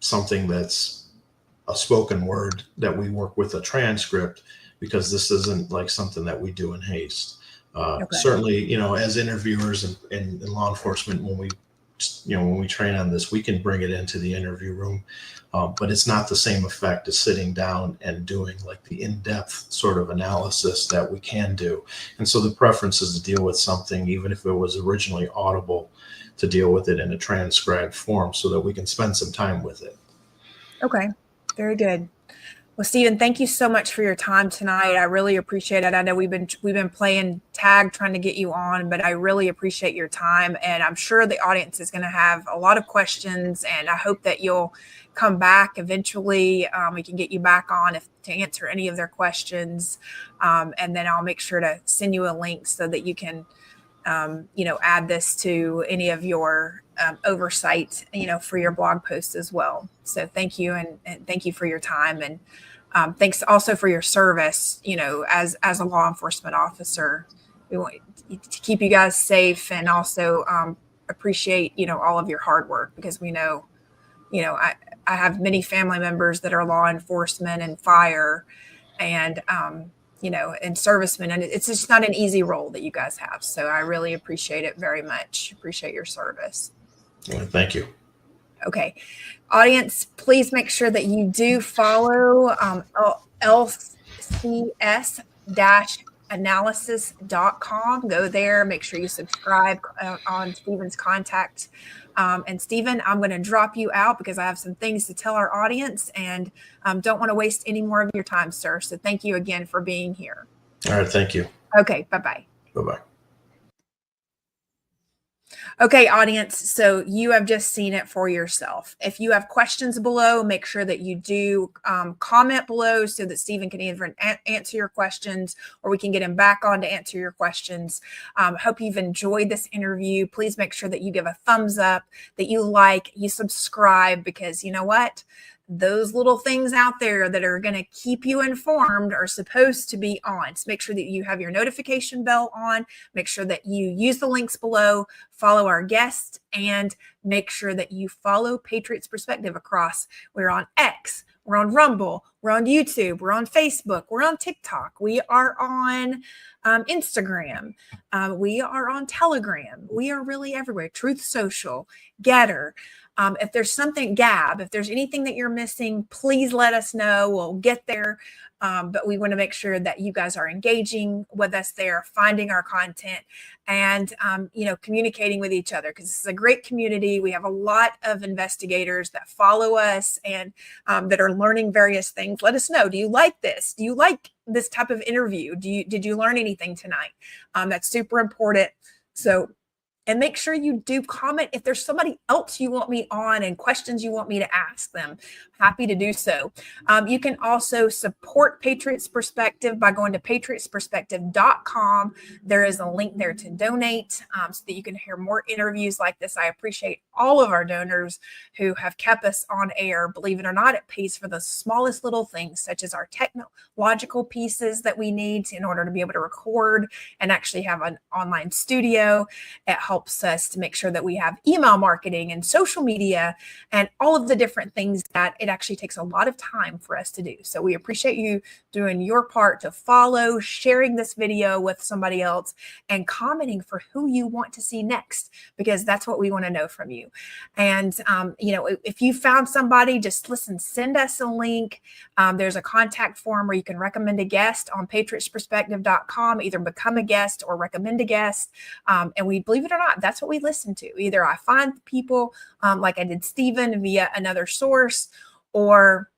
something that's a spoken word, that we work with a transcript, because this isn't like something that we do in haste. Certainly, as interviewers and law enforcement, when we train on this, we can bring it into the interview room, but it's not the same effect as sitting down and doing like the in-depth sort of analysis that we can do. And so the preference is to deal with something, even if it was originally audible, to deal with it in a transcribed form so that we can spend some time with it. Okay, very good. Well, Steven, thank you so much for your time tonight. I really appreciate it. I know we've been playing tag trying to get you on, but I really appreciate your time. And I'm sure the audience is going to have a lot of questions, and I hope that you'll come back eventually. We can get you back on to answer any of their questions. And then I'll make sure to send you a link so that you can, add this to any of your oversight, for your blog posts as well. So thank you. And thank you for your time. And thanks also for your service, as a law enforcement officer. We want to keep you guys safe, and also appreciate, all of your hard work, because we know, I have many family members that are law enforcement and fire and, and servicemen, and it's just not an easy role that you guys have. So I really appreciate it very much. Appreciate your service. Well, thank you. Okay. Audience, please make sure that you do follow lcs-analysis.com. Go there. Make sure you subscribe on Steven's contact. And Steven, I'm going to drop you out because I have some things to tell our audience, and don't want to waste any more of your time, sir. So thank you again for being here. All right. Thank you. Okay. Bye-bye. Bye-bye. Okay, audience, so you have just seen it for yourself. If you have questions below, make sure that you do comment below so that Steven can either answer your questions, or we can get him back on to answer your questions. Hope you've enjoyed this interview. Please make sure that you give a thumbs up, that you like, you subscribe, because you know what? Those little things out there that are going to keep you informed are supposed to be on. So make sure that you have your notification bell on. Make sure that you use the links below, follow our guests, and make sure that you follow Patriots Perspective across. We're on X, we're on Rumble, we're on YouTube, we're on Facebook, we're on TikTok, we are on Instagram, we are on Telegram. We are really everywhere. Truth Social, Getter. If there's something, Gab, if there's anything that you're missing, please let us know. We'll get there. But we want to make sure that you guys are engaging with us there, finding our content, and, communicating with each other, because this is a great community. We have a lot of investigators that follow us and that are learning various things. Let us know. Do you like this? Do you like this type of interview? Did you learn anything tonight? That's super important. So, and make sure you do comment if there's somebody else you want me on and questions you want me to ask them. Happy to do so. You can also support Patriots Perspective by going to patriotsperspective.com. There is a link there to donate so that you can hear more interviews like this. I appreciate all of our donors who have kept us on air. Believe it or not, it pays for the smallest little things, such as our technological pieces that we need in order to be able to record and actually have an online studio. It helps us to make sure that we have email marketing and social media and all of the different things that it actually takes a lot of time for us to do. So we appreciate you doing your part to follow, sharing this video with somebody else, and commenting for who you want to see next, because that's what we want to know from you. And, if you found somebody, just listen, send us a link. There's a contact form where you can recommend a guest on patriotsperspective.com, either become a guest or recommend a guest. And we, believe it or not, that's what we listen to. Either I find people like I did Steven via another source, or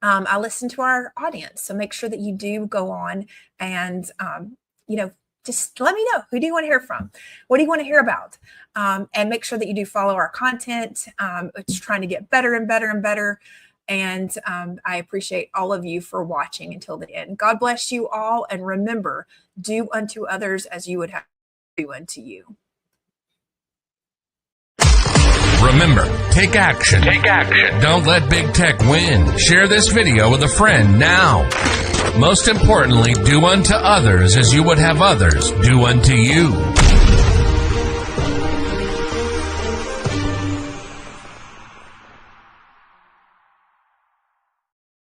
I listen to our audience. So make sure that you do go on and, just let me know. Who do you want to hear from? What do you want to hear about? And make sure that you do follow our content. It's trying to get better and better and better. And I appreciate all of you for watching until the end. God bless you all. And remember, do unto others as you would have do unto you. Remember, take action. Take action. Don't let big tech win. Share this video with a friend now. Most importantly, do unto others as you would have others do unto you.